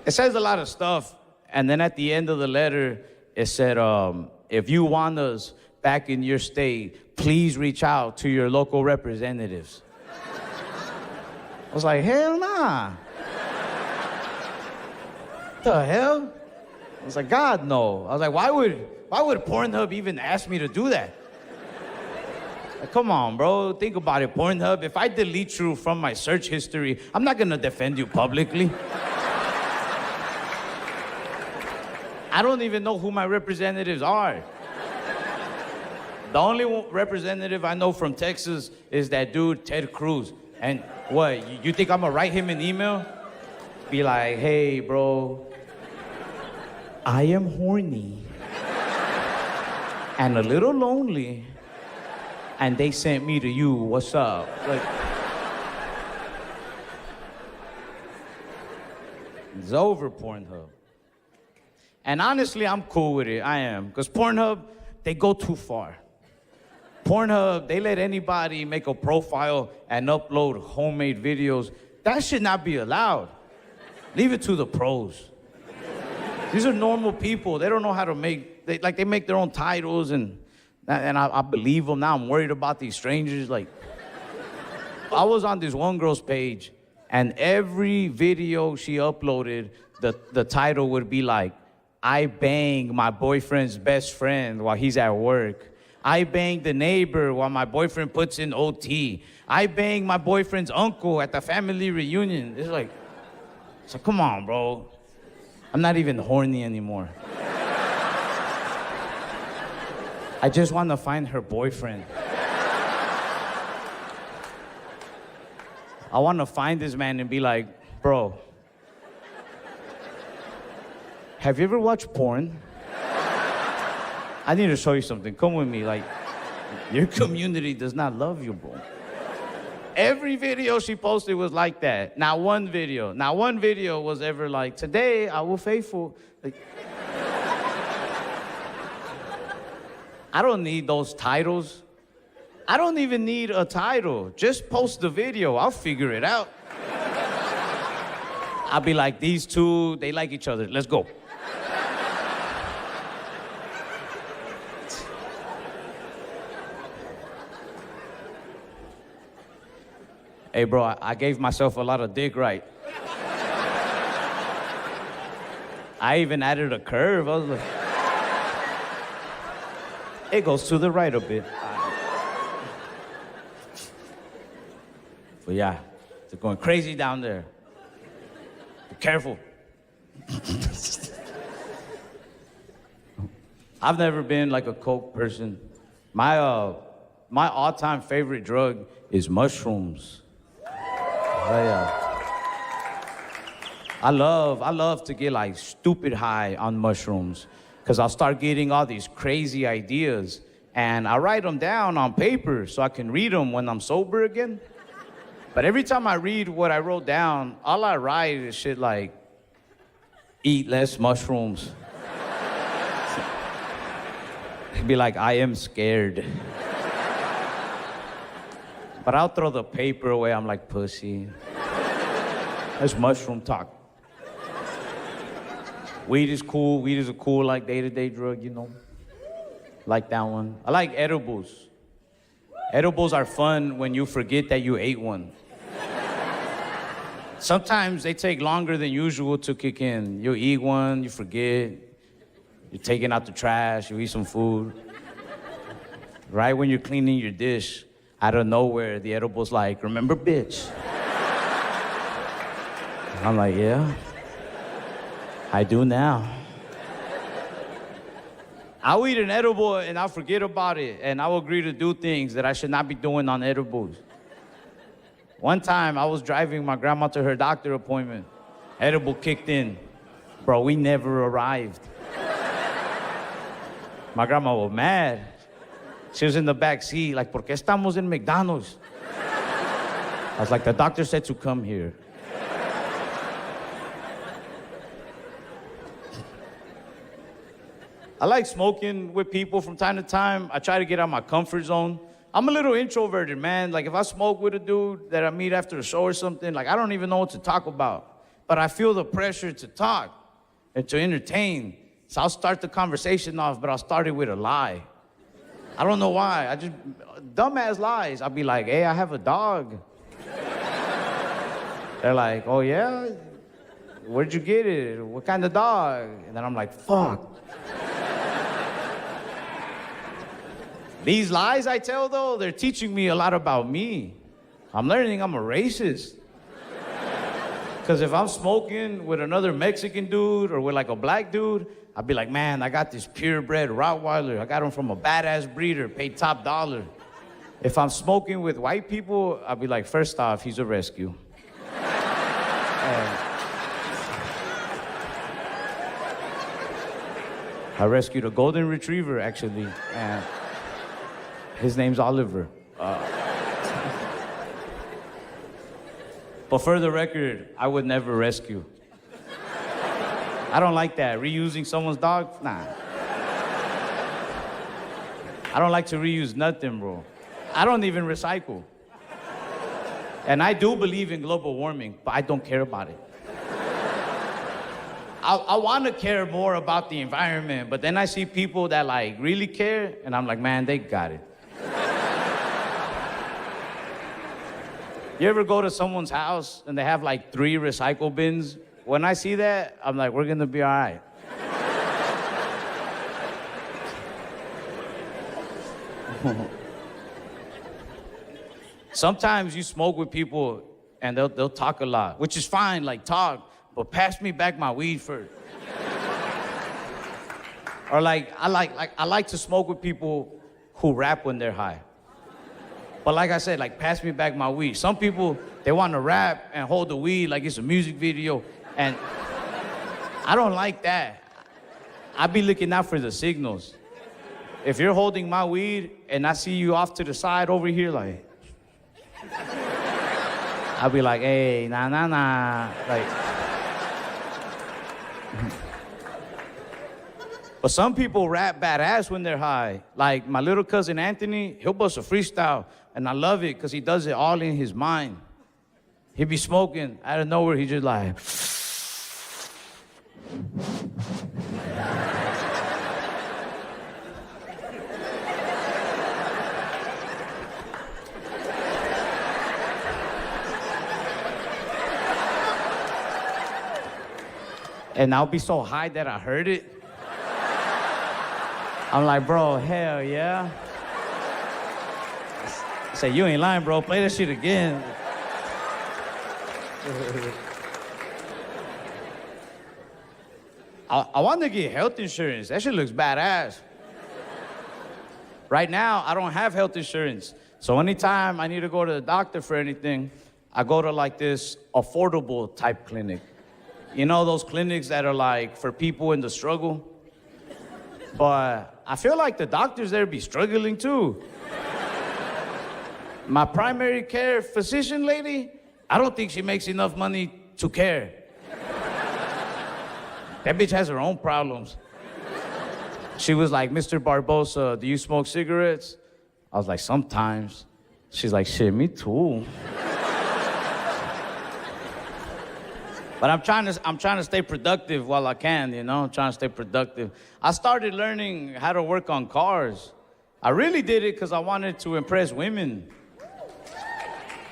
It says a lot of stuff, and then at the end of the letter, it said, if you want us back in your state, please reach out to your local representatives. I was like, hell nah. What the hell? I was like, God, no. I was like, why would Pornhub even ask me to do that? Like, come on, bro. Think about it, Pornhub. If I delete you from my search history, I'm not gonna defend you publicly. I don't even know who my representatives are. The only representative I know from Texas is that dude, Ted Cruz. And what, you think I'm gonna write him an email? Be like, hey, bro, I am horny and a little lonely, and they sent me to you. What's up? Like, it's over, Pornhub. And honestly, I'm cool with it. I am. Because Pornhub, they go too far. Pornhub, they let anybody make a profile and upload homemade videos. That should not be allowed. Leave it to the pros. These are normal people. They don't know how to make, they make their own titles, and I believe them. Now I'm worried about these strangers. Like, I was on this one girl's page, and every video she uploaded, the title would be like, I bang my boyfriend's best friend while he's at work. I bang the neighbor while my boyfriend puts in OT. I bang my boyfriend's uncle at the family reunion. It's like, come on, bro. I'm not even horny anymore. I just want to find her boyfriend. I want to find this man and be like, bro, have you ever watched porn? I need to show you something. Come with me. Like, your community does not love you, bro. Every video she posted was like that. Not one video was ever like, today I will faithful. Like, I don't need those titles. I don't even need a title. Just post the video. I'll figure it out. I'll be like, these two, they like each other. Let's go. Hey, bro, I gave myself a lot of dick right. I even added a curve. I was like, it goes to the right a bit. But yeah, they're going crazy down there. Be careful. I've never been like a coke person. My all-time favorite drug is mushrooms. I love to get like stupid high on mushrooms, because I'll start getting all these crazy ideas, and I write them down on paper so I can read them when I'm sober again. But every time I read what I wrote down, all I write is shit like, eat less mushrooms. It'd be like, I am scared. But I'll throw the paper away. I'm like, pussy. That's mushroom talk. Weed is cool. Weed is a cool, like, day-to-day drug, you know? Like that one. I like edibles. Edibles are fun when you forget that you ate one. Sometimes they take longer than usual to kick in. You eat one, you forget. You're taking out the trash, you eat some food. Right when you're cleaning your dish, out of nowhere, the edible's like, remember, bitch? I'm like, yeah, I do now. I'll eat an edible and I'll forget about it, and I'll agree to do things that I should not be doing on edibles. One time, I was driving my grandma to her doctor appointment. Edible kicked in. Bro, we never arrived. My grandma was mad. She was in the back seat, like, ¿por qué estamos en McDonald's? I was like, the doctor said to come here. I like smoking with people from time to time. I try to get out of my comfort zone. I'm a little introverted, man. Like, if I smoke with a dude that I meet after a show or something, like, I don't even know what to talk about. but I feel the pressure to talk and to entertain. So I'll start the conversation off, but I'll start it with a lie. I don't know why. I just, dumbass lies. I'll be like, hey, I have a dog. They're like, oh yeah? Where'd you get it? What kind of dog? And then I'm like, fuck. These lies I tell, though, they're teaching me a lot about me. I'm learning I'm a racist. Because if I'm smoking with another Mexican dude or with like a black dude, I'd be like, man, I got this purebred Rottweiler. I got him from a badass breeder, paid top dollar. If I'm smoking with white people, I'd be like, first off, he's a rescue. I rescued a golden retriever, actually, and his name's Oliver. But for the record, I would never rescue. I don't like that. Reusing someone's dog? Nah. I don't like to reuse nothing, bro. I don't even recycle. And I do believe in global warming, but I don't care about it. I want to care more about the environment, but then I see people that like really care, and I'm like, man, they got it. You ever go to someone's house and they have like 3 recycle bins? When I see that, I'm like, we're gonna be all right. Sometimes you smoke with people and they'll talk a lot, which is fine, like talk, but pass me back my weed first. Or like I like to smoke with people who rap when they're high. But like I said, like pass me back my weed. Some people, they want to rap and hold the weed like it's a music video, and I don't like that. I be looking out for the signals. If you're holding my weed and I see you off to the side over here, like, I'll be like, hey, nah, like. But some people rap badass when they're high. Like my little cousin Anthony, he'll bust a freestyle, and I love it because he does it all in his mind. He'd be smoking, out of nowhere, he just like. And I'll be so high that I heard it. I'm like, bro, hell yeah. I say, you ain't lying, bro. Play that shit again. I want to get health insurance. That shit looks badass. Right now, I don't have health insurance. So anytime I need to go to the doctor for anything, I go to like this affordable type clinic. You know those clinics that are like for people in the struggle? But I feel like the doctors there be struggling too. My primary care physician lady, I don't think she makes enough money to care. That bitch has her own problems. She was like, Mr. Barbosa, do you smoke cigarettes? I was like, sometimes. She's like, shit, me too. But I'm trying to stay productive while I can, you know? I'm trying to stay productive. I started learning how to work on cars. I really did it because I wanted to impress women.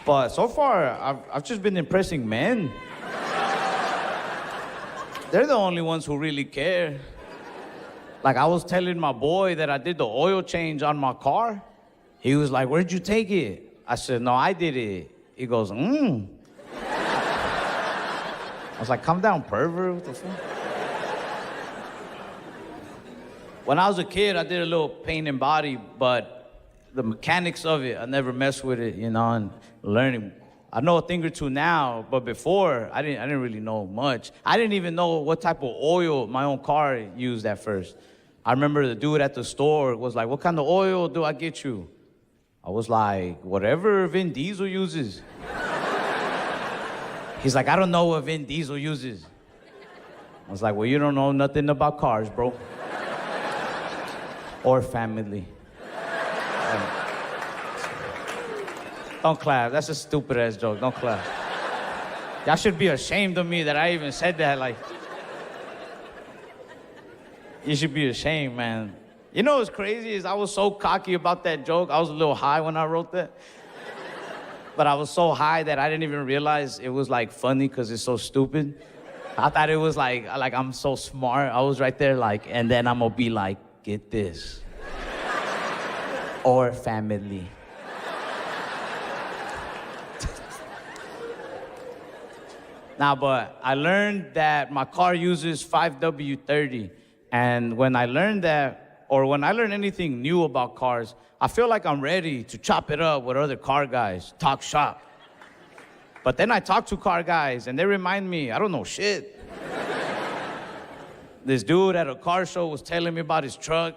But so far, I've just been impressing men. They're the only ones who really care. Like I was telling my boy that I did the oil change on my car. He was like, where'd you take it? I said, no, I did it. He goes, I was like, calm down, pervert. What the fuck? When I was a kid, I did a little paint and body, but the mechanics of it, I never messed with it, you know, and learning. I know a thing or two now, but before, I didn't really know much. I didn't even know what type of oil my own car used at first. I remember the dude at the store was like, what kind of oil do I get you? I was like, whatever Vin Diesel uses. He's like, I don't know what Vin Diesel uses. I was like, well, you don't know nothing about cars, bro. Or family. Don't clap. That's a stupid ass joke. Don't clap. Y'all should be ashamed of me that I even said that. Like, you should be ashamed, man. You know what's crazy is I was so cocky about that joke. I was a little high when I wrote that. But I was so high that I didn't even realize it was like funny because it's so stupid. I thought it was like I'm so smart. I was right there like, and then I'm gonna be like, get this. Or family. Nah, but I learned that my car uses 5W30. And when I learned that, or when I learn anything new about cars, I feel like I'm ready to chop it up with other car guys, talk shop. But then I talk to car guys, and they remind me, I don't know shit. This dude at a car show was telling me about his truck.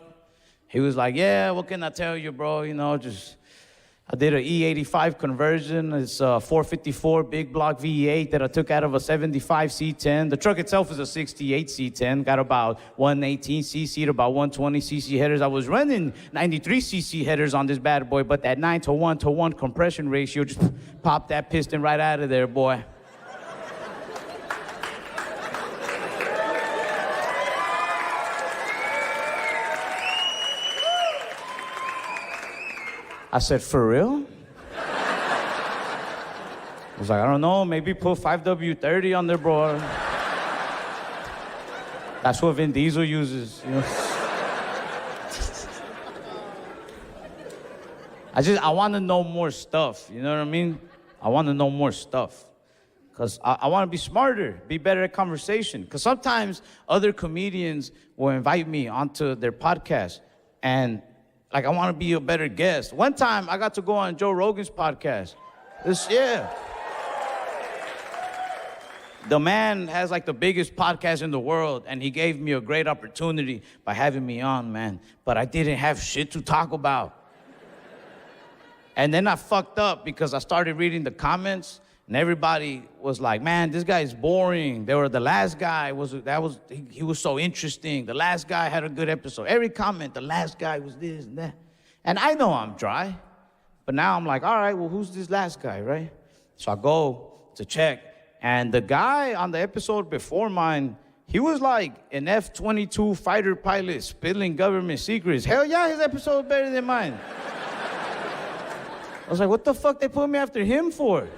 He was like, yeah, what can I tell you, bro? You know, I did an E85 conversion. It's a 454 big block V8 that I took out of a 75 C10. The truck itself is a 68 C10. Got about 118 cc to about 120 cc headers. I was running 93 cc headers on this bad boy, but that 9-to-1 compression ratio just popped that piston right out of there, boy. I said, for real? I was like, I don't know, maybe put 5W30 on there, bro. That's what Vin Diesel uses, you know? I want to know more stuff, you know what I mean? I want to know more stuff. Because I want to be smarter, be better at conversation. Because sometimes other comedians will invite me onto their podcast, and like, I want to be a better guest. One time, I got to go on Joe Rogan's podcast. The man has like the biggest podcast in the world, and he gave me a great opportunity by having me on, man. But I didn't have shit to talk about. And then I fucked up because I started reading the comments, and everybody was like, man, this guy is boring. The last guy he was so interesting. The last guy had a good episode. Every comment, the last guy was this and that. And I know I'm dry, but now I'm like, all right, well, who's this last guy, right? So I go to check, and the guy on the episode before mine, he was like an F-22 fighter pilot spilling government secrets. Hell yeah, his episode was better than mine. I was like, what the fuck they put me after him for?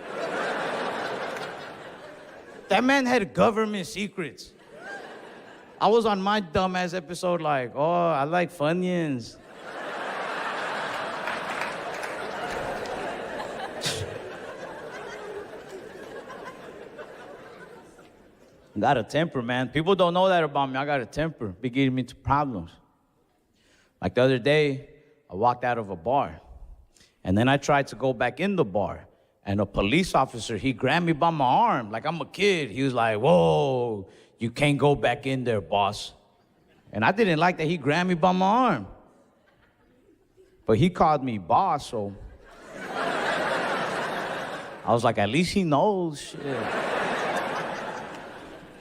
That man had government secrets. I was on my dumbass episode like, oh, I like Funyuns. I got a temper, man. People don't know that about me. I got a temper. Be getting me into problems. Like the other day, I walked out of a bar, and then I tried to go back in the bar. And a police officer, he grabbed me by my arm like I'm a kid. He was like, whoa, you can't go back in there, boss. And I didn't like that he grabbed me by my arm. But he called me boss, so I was like, at least he knows, shit.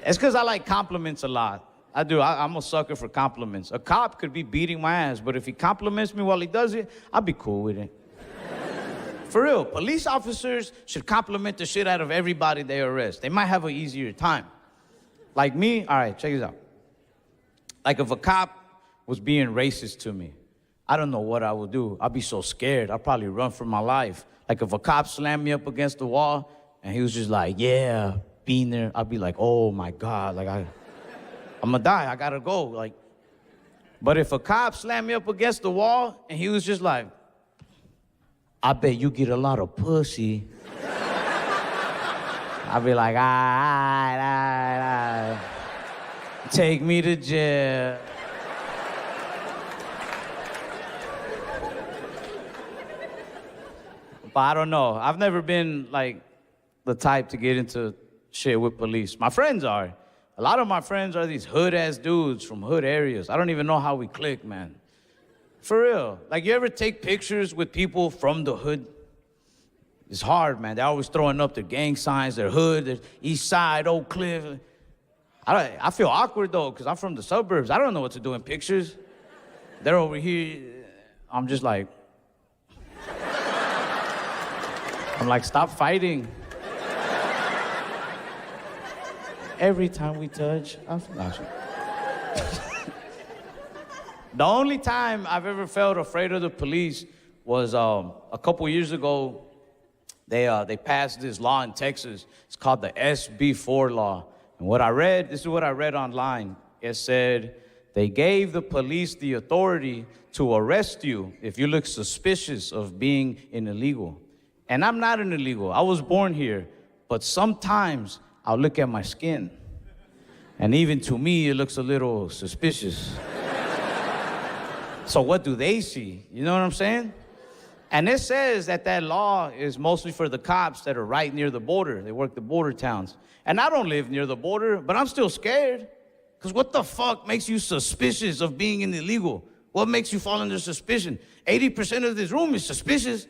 It's because I like compliments a lot. I do. I'm a sucker for compliments. A cop could be beating my ass, but if he compliments me while he does it, I'll be cool with it. For real, police officers should compliment the shit out of everybody they arrest. They might have an easier time. Like me, all right, check this out. Like if a cop was being racist to me, I don't know what I would do. I'd be so scared. I'd probably run for my life. Like if a cop slammed me up against the wall and he was just like, yeah, being there, I'd be like, oh my God, like I'm gonna die, I gotta go. Like, but if a cop slammed me up against the wall and he was just like, I bet you get a lot of pussy. I'd be like, all right. Take me to jail. But I don't know. I've never been like the type to get into shit with police. My friends are. A lot of my friends are these hood-ass dudes from hood areas. I don't even know how we click, man. For real. Like, you ever take pictures with people from the hood? It's hard, man. They're always throwing up their gang signs, their hood, their east side, Oak Cliff. I feel awkward, though, because I'm from the suburbs. I don't know what to do in pictures. They're over here. I'm just like... I'm like, stop fighting. Every time we touch, The only time I've ever felt afraid of the police was a couple years ago. They passed this law in Texas. It's called the SB4 law. And this is what I read online. It said they gave the police the authority to arrest you if you look suspicious of being an illegal. And I'm not an illegal. I was born here. But sometimes I'll look at my skin. And even to me, it looks a little suspicious. So what do they see? You know what I'm saying? And it says that law is mostly for the cops that are right near the border. They work the border towns. And I don't live near the border, but I'm still scared. Because what the fuck makes you suspicious of being an illegal? What makes you fall under suspicion? 80% of this room is suspicious.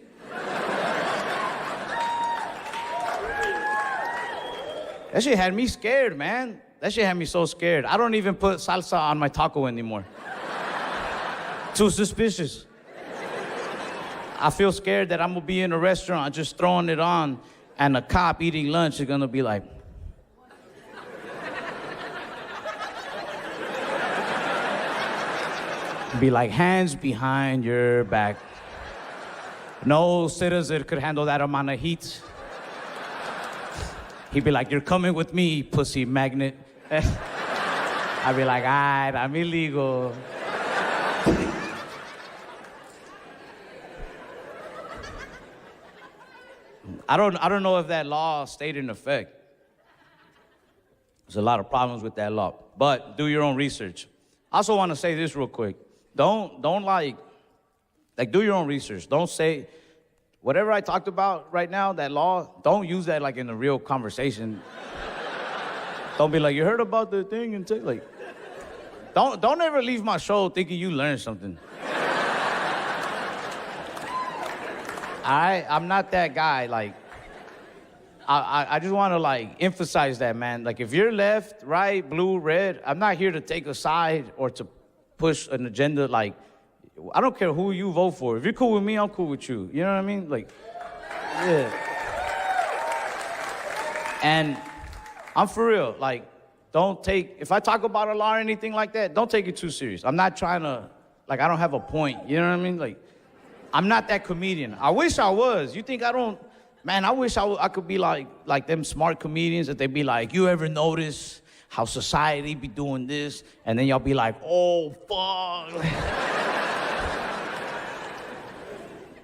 That shit had me scared, man. That shit had me so scared. I don't even put salsa on my taco anymore. Too suspicious. I feel scared that I'm gonna be in a restaurant just throwing it on, and a cop eating lunch is gonna be like, hands behind your back. No citizen could handle that amount of heat. He'd be like, you're coming with me, pussy magnet. I'd be like, all right, I'm illegal. I don't know if that law stayed in effect. There's a lot of problems with that law, but do your own research. I also want to say this real quick. Don't do your own research. Don't say, whatever I talked about right now, that law, don't use that like in a real conversation. Don't be like, you heard about the thing? And like, don't ever leave my show thinking you learned something. I'm not that guy. Like, I just want to like emphasize that, man. Like, if you're left, right, blue, red, I'm not here to take a side or to push an agenda. Like, I don't care who you vote for. If you're cool with me, I'm cool with you. You know what I mean? Like, yeah. And I'm for real. Like, if I talk about a law or anything like that, don't take it too serious. I'm not trying to, like, I don't have a point. You know what I mean? Like, I'm not that comedian. I wish I was. You think I don't? Man, I wish I could be like them smart comedians that they be like, you ever notice how society be doing this? And then y'all be like, oh, fuck.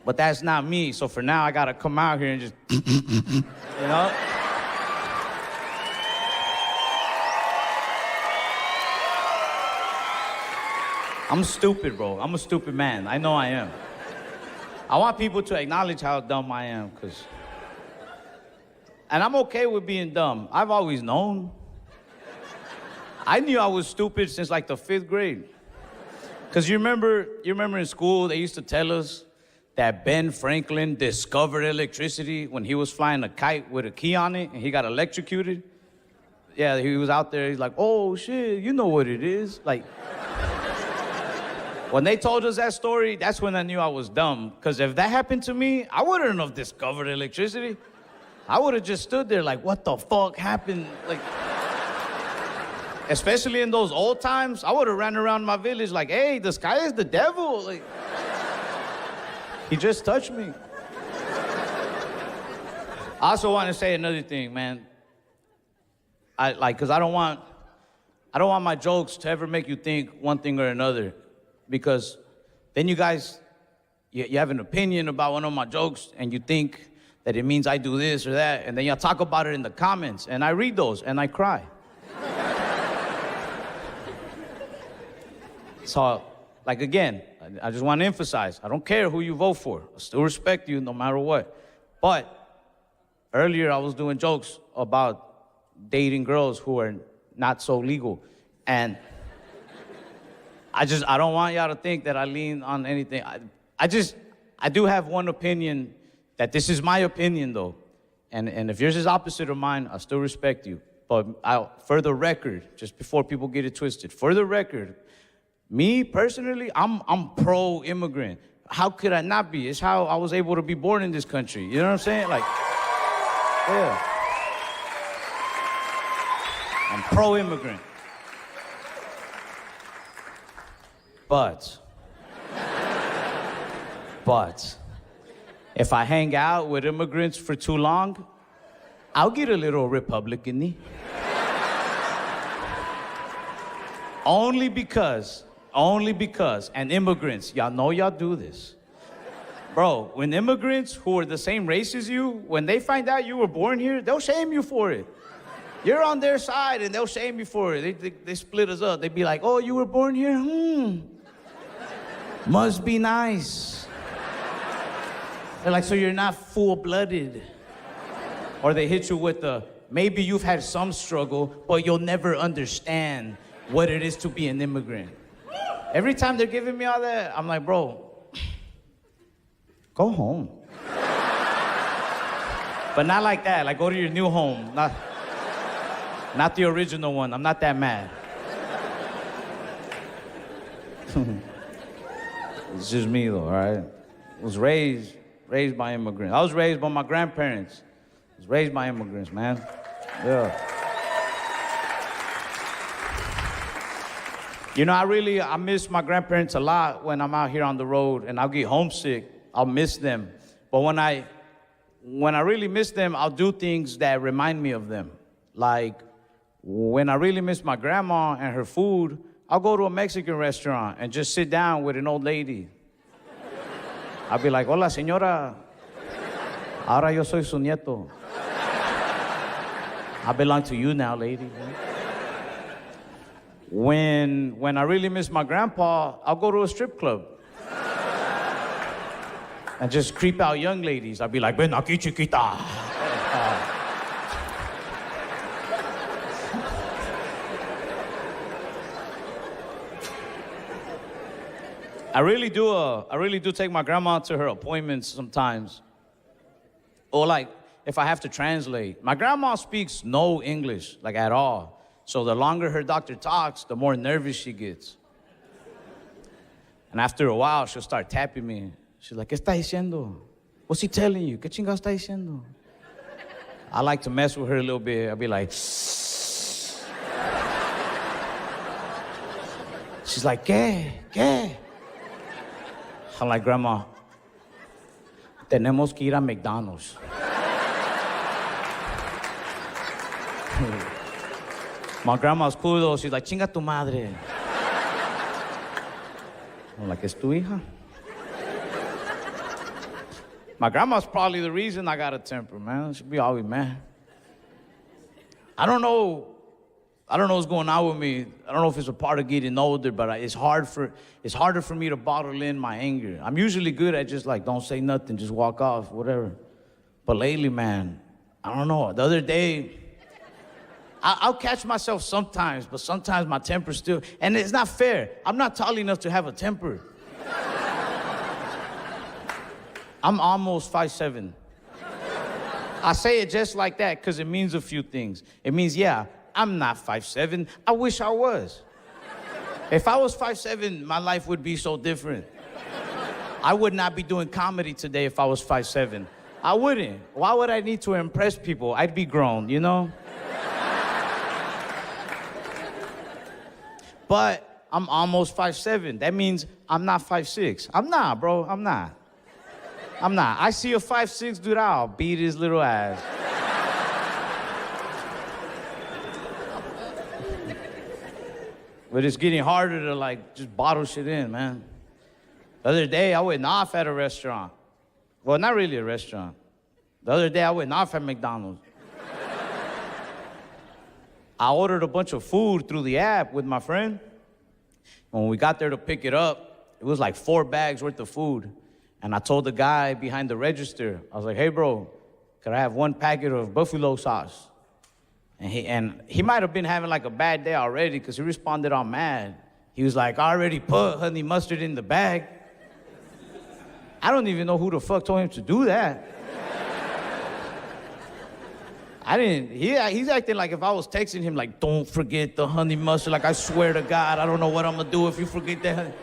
But that's not me. So for now, I got to come out here and just, you know? I'm stupid, bro. I'm a stupid man. I know I am. I want people to acknowledge how dumb I am, and I'm okay with being dumb. I've always known. I knew I was stupid since like the 5th grade. Because you remember in school, they used to tell us that Ben Franklin discovered electricity when he was flying a kite with a key on it and he got electrocuted. Yeah, he was out there, he's like, oh shit, you know what it is. Like, when they told us that story, that's when I knew I was dumb. Because if that happened to me, I wouldn't have discovered electricity. I would have just stood there like, what the fuck happened? Like, especially in those old times, I would have ran around my village like, hey, the sky is the devil. Like, he just touched me. I also want to say another thing, man. Because I don't want my jokes to ever make you think one thing or another. Because then you guys, you have an opinion about one of my jokes and you think that it means I do this or that, and then y'all talk about it in the comments, and I read those and I cry. So, like, again, I just want to emphasize, I don't care who you vote for. I still respect you no matter what. But earlier I was doing jokes about dating girls who are not so legal, and I don't want y'all to think that I lean on anything. I do have one opinion, that this is my opinion, though. And if yours is opposite of mine, I still respect you. But for the record, just before people get it twisted, for the record, me personally, I'm pro-immigrant. How could I not be? It's how I was able to be born in this country. You know what I'm saying? Like, yeah. I'm pro-immigrant. But, if I hang out with immigrants for too long, I'll get a little Republican-y. Only because, and immigrants, y'all know y'all do this. Bro, when immigrants who are the same race as you, when they find out you were born here, they'll shame you for it. You're on their side and they'll shame you for it. They split us up. They'd be like, oh, you were born here? Must be nice. They're like, so you're not full-blooded. Or they hit you with the, maybe you've had some struggle, but you'll never understand what it is to be an immigrant. Every time they're giving me all that, I'm like, bro, go home. But not like that, like go to your new home, not the original one. I'm not that mad. It's just me though, all right? I was raised by immigrants. I was raised by my grandparents. I was raised by immigrants, man. Yeah. You know, I miss my grandparents a lot when I'm out here on the road and I'll get homesick. I'll miss them. But when I really miss them, I'll do things that remind me of them. Like, when I really miss my grandma and her food, I'll go to a Mexican restaurant and just sit down with an old lady. I'll be like, hola, señora. Ahora yo soy su nieto. I belong to you now, lady. When I really miss my grandpa, I'll go to a strip club. And just creep out young ladies. I'll be like, ven aquí, chiquita. I really do take my grandma to her appointments sometimes. Or like, if I have to translate. My grandma speaks no English, like at all. So the longer her doctor talks, the more nervous she gets. And after a while, she'll start tapping me. She's like, ¿qué está diciendo? What's he telling you? ¿Qué chingados está diciendo? I like to mess with her a little bit. I'll be like, shh. She's like, ¿qué? I'm like, Grandma, tenemos que ir a McDonald's. My grandma's cool though. She's like, chinga tu madre. I'm like, ¿es tu hija? My grandma's probably the reason I got a temper, man. She'd be always mad. I don't know what's going on with me. I don't know if it's a part of getting older, but it's harder for me to bottle in my anger. I'm usually good at just like, don't say nothing, just walk off, whatever. But lately, man, I don't know. The other day, I'll catch myself sometimes, but sometimes my temper still, and it's not fair. I'm not tall enough to have a temper. I'm almost 5'7". I say it just like that because it means a few things. It means, yeah, I'm not 5'7". I wish I was. If I was 5'7", my life would be so different. I would not be doing comedy today if I was 5'7". I wouldn't. Why would I need to impress people? I'd be grown, you know? But I'm almost 5'7". That means I'm not 5'6". I'm not, bro. I'm not. I see a 5'6" dude, I'll beat his little ass. But it's getting harder to like just bottle shit in, man. The other day I went off at a restaurant. Well, not really a restaurant. The other day I went off at McDonald's. I ordered a bunch of food through the app with my friend. When we got there to pick it up, it was like 4 bags worth of food. And I told the guy behind the register, I was like, hey, bro, could I have 1 packet of buffalo sauce? And he might have been having like a bad day already because he responded all mad. He was like, I already put honey mustard in the bag. I don't even know who the fuck told him to do that. He's acting like if I was texting him like, don't forget the honey mustard. Like, I swear to God, I don't know what I'm gonna do if you forget that honey.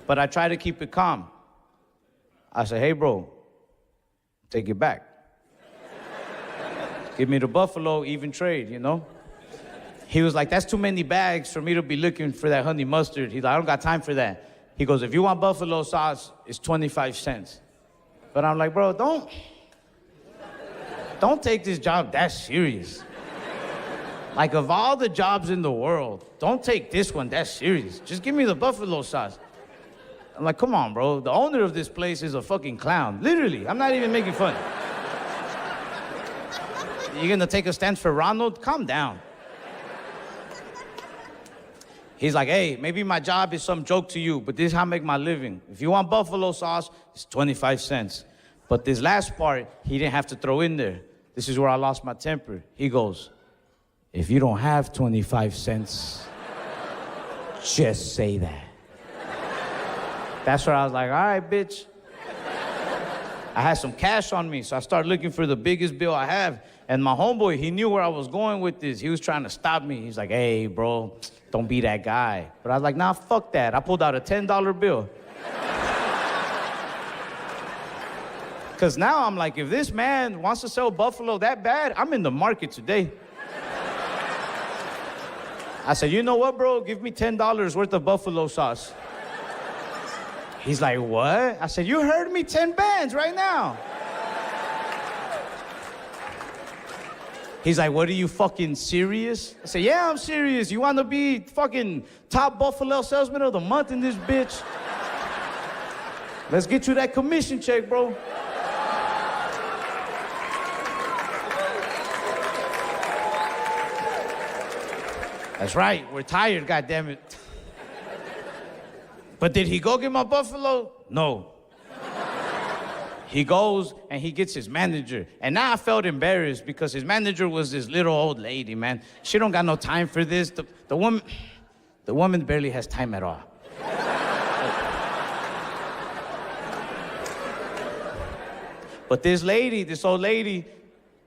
But I try to keep it calm. I say, hey, bro, take it back. Give me the buffalo, even trade, you know? He was like, that's too many bags for me to be looking for that honey mustard. He's like, I don't got time for that. He goes, if you want buffalo sauce, it's 25 cents. But I'm like, bro, don't take this job that serious. Like, of all the jobs in the world, don't take this one that serious. Just give me the buffalo sauce. I'm like, come on, bro. The owner of this place is a fucking clown. Literally, I'm not even making fun. You're gonna take a stand for Ronald? Calm down. He's like, hey, maybe my job is some joke to you, but this is how I make my living. If you want buffalo sauce, it's 25 cents. But this last part, he didn't have to throw in there. This is where I lost my temper. He goes, if you don't have 25 cents, just say that. That's where I was like, all right, bitch. I had some cash on me, so I started looking for the biggest bill I have. And my homeboy, he knew where I was going with this. He was trying to stop me. He's like, hey, bro, don't be that guy. But I was like, nah, fuck that. I pulled out a $10 bill. Because now I'm like, if this man wants to sell buffalo that bad, I'm in the market today. I said, you know what, bro? Give me $10 worth of buffalo sauce. He's like, what? I said, you heard me, 10 bands right now. He's like, what, are you fucking serious? I said, yeah, I'm serious. You want to be fucking top buffalo salesman of the month in this bitch? Let's get you that commission check, bro. That's right, we're tired, goddammit. But did he go get my buffalo? No. He goes and he gets his manager. And now I felt embarrassed because his manager was this little old lady, man. She don't got no time for this. The woman barely has time at all. But this old lady,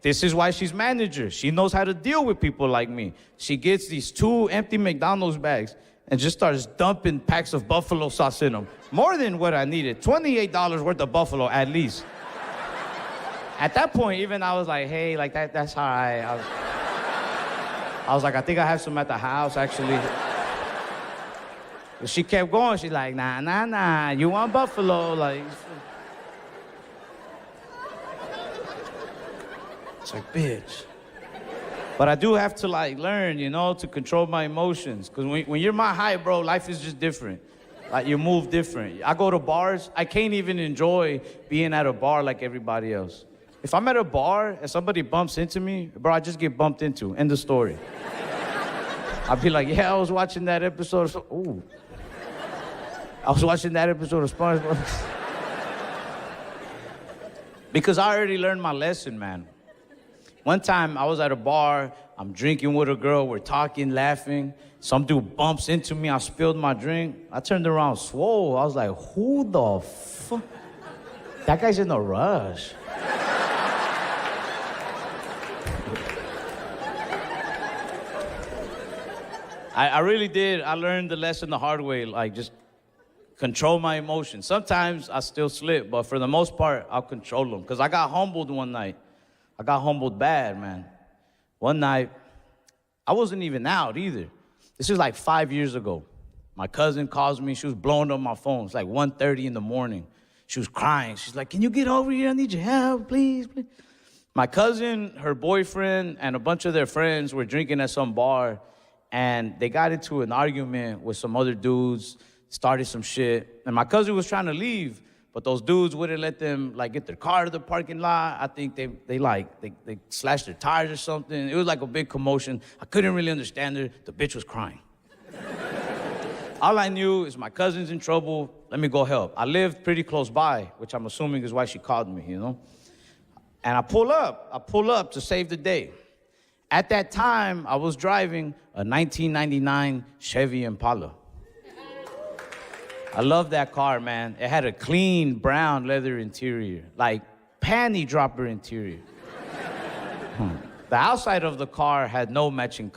this is why she's manager. She knows how to deal with people like me. She gets these 2 empty McDonald's bags and just starts dumping packs of buffalo sauce in them. More than what I needed. $28 worth of buffalo, at least. At that point, even I was like, hey, like that's all right. I was like, I think I have some at the house, actually. But she kept going. She's like, nah, you want buffalo? Like, it's like, bitch. But I do have to, like, learn, you know, to control my emotions. Because when you're my height, bro, life is just different. Like, you move different. I go to bars. I can't even enjoy being at a bar like everybody else. If I'm at a bar and somebody bumps into me, bro, I just get bumped into. End of story. I'd be like, yeah, I was watching that episode of... Ooh. I was watching that episode of SpongeBob. Because I already learned my lesson, man. One time, I was at a bar, I'm drinking with a girl, we're talking, laughing. Some dude bumps into me, I spilled my drink. I turned around, swole. I was like, who the fuck? That guy's in a rush. I really did. I learned the lesson the hard way, like just control my emotions. Sometimes I still slip, but for the most part, I'll control them. Because I got humbled one night. I got humbled bad, man. One night, I wasn't even out either. This is like 5 years ago. My cousin calls me. She was blowing up my phone. It's like 1:30 in the morning. She was crying. She's like, can you get over here? I need your help, please, please. My cousin, her boyfriend, and a bunch of their friends were drinking at some bar, and they got into an argument with some other dudes, started some shit, and my cousin was trying to leave, but those dudes wouldn't let them like get their car to the parking lot. I think they slashed their tires or something. It was like a big commotion. I couldn't really understand her. The bitch was crying. All I knew is my cousin's in trouble. Let me go help. I lived pretty close by, which I'm assuming is why she called me, you know? And I pull up to save the day. At that time, I was driving a 1999 Chevy Impala. I love that car, man. It had a clean brown leather interior, like panty dropper interior. The outside of the car had no matching